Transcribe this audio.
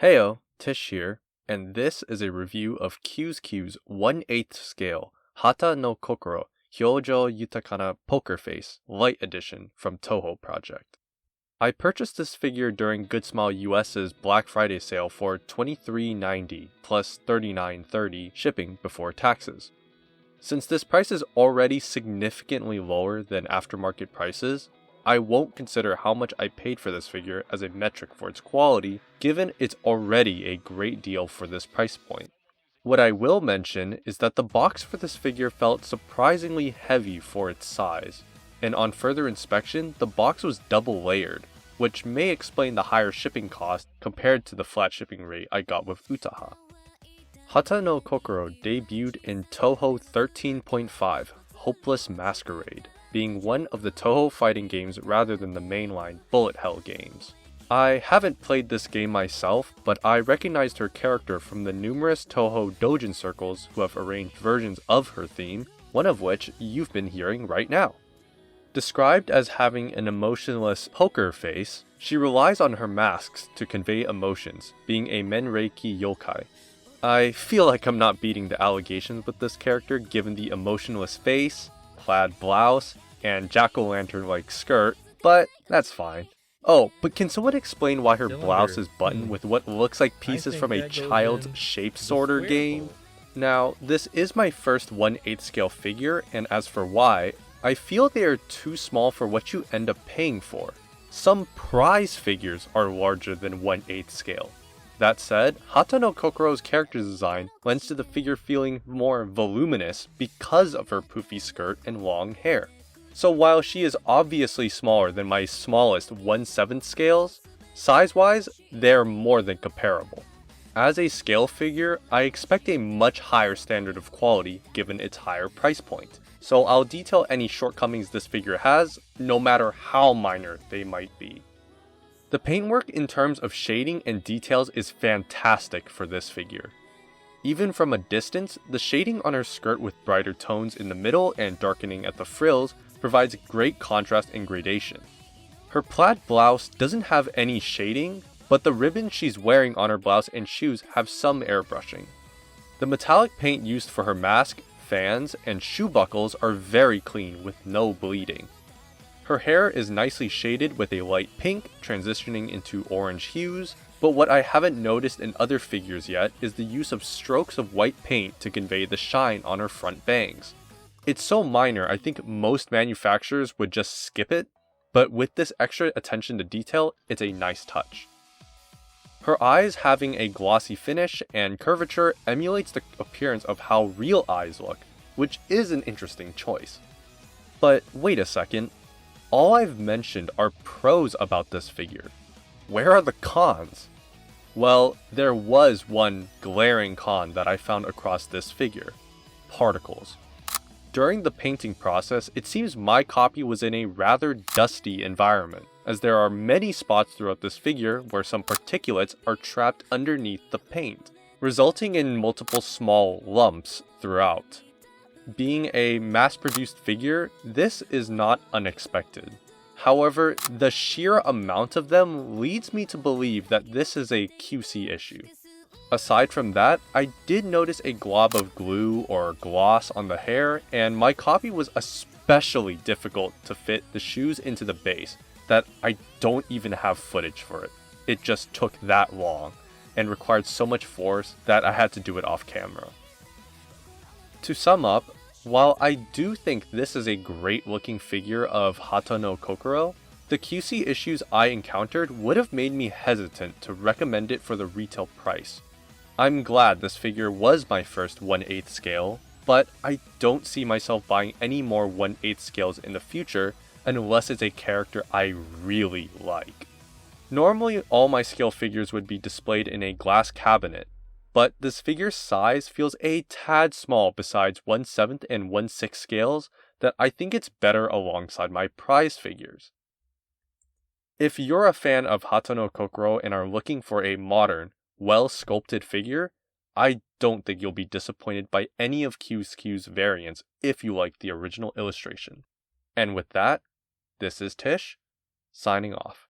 Heyo, Tish here, and this is a review of Q's 1/8 scale Hata no Kokoro Hyoujou Yutakana Poker Face Light Edition from Touhou project. I purchased this figure during Good Smile US's Black Friday sale for $23.90 plus $39.30 shipping before taxes. Since this price is already significantly lower than aftermarket prices, I won't consider how much I paid for this figure as a metric for its quality, given it's already a great deal for this price point. What I will mention is that the box for this figure felt surprisingly heavy for its size, and on further inspection, the box was double layered, which may explain the higher shipping cost compared to the flat shipping rate I got with Utaha. Hata no Kokoro debuted in Touhou 13.5, Hopeless Masquerade, being one of the Touhou fighting games rather than the mainline bullet hell games. I haven't played this game myself, but I recognized her character from the numerous Touhou doujin circles who have arranged versions of her theme, one of which you've been hearing right now. Described as having an emotionless poker face, she relies on her masks to convey emotions, being a menreiki yokai. I feel like I'm not beating the allegations with this character given the emotionless face, plaid blouse, and jack-o'-lantern-like skirt, but that's fine. Oh, but can someone explain why her blouse is buttoned with what looks like pieces from a child's shape sorter game? Now, this is my first 1/8 scale figure, and as for why, I feel they are too small for what you end up paying for. Some prize figures are larger than 1/8 scale. That said, Hata no Kokoro's character design lends to the figure feeling more voluminous because of her poofy skirt and long hair. So while she is obviously smaller than my smallest 1/7 scales, size-wise, they're more than comparable. As a scale figure, I expect a much higher standard of quality given its higher price point, so I'll detail any shortcomings this figure has, no matter how minor they might be. The paintwork in terms of shading and details is fantastic for this figure. Even from a distance, the shading on her skirt with brighter tones in the middle and darkening at the frills provides great contrast and gradation. Her plaid blouse doesn't have any shading, but the ribbons she's wearing on her blouse and shoes have some airbrushing. The metallic paint used for her mask, fans, and shoe buckles are very clean with no bleeding. Her hair is nicely shaded with a light pink, transitioning into orange hues, but what I haven't noticed in other figures yet is the use of strokes of white paint to convey the shine on her front bangs. It's so minor I think most manufacturers would just skip it, but with this extra attention to detail, it's a nice touch. Her eyes having a glossy finish and curvature emulates the appearance of how real eyes look, which is an interesting choice. But wait a second. All I've mentioned are pros about this figure. Where are the cons? Well, there was one glaring con that I found across this figure: particles. During the painting process, it seems my copy was in a rather dusty environment, as there are many spots throughout this figure where some particulates are trapped underneath the paint, resulting in multiple small lumps throughout. Being a mass-produced figure, this is not unexpected. However, the sheer amount of them leads me to believe that this is a QC issue. Aside from that, I did notice a glob of glue or gloss on the hair, and my copy was especially difficult to fit the shoes into the base, that I don't even have footage for it. It just took that long, and required so much force that I had to do it off camera. To sum up, while I do think this is a great looking figure of Hata no Kokoro, the QC issues I encountered would have made me hesitant to recommend it for the retail price. I'm glad this figure was my first 1/8 scale, but I don't see myself buying any more 1/8 scales in the future unless it's a character I really like. Normally all my scale figures would be displayed in a glass cabinet, but this figure's size feels a tad small besides 1/7 and 1/6 scales that I think it's better alongside my prize figures. If you're a fan of Hata no Kokoro and are looking for a modern, well-sculpted figure, I don't think you'll be disappointed by any of Q's variants if you like the original illustration. And with that, this is Tish, signing off.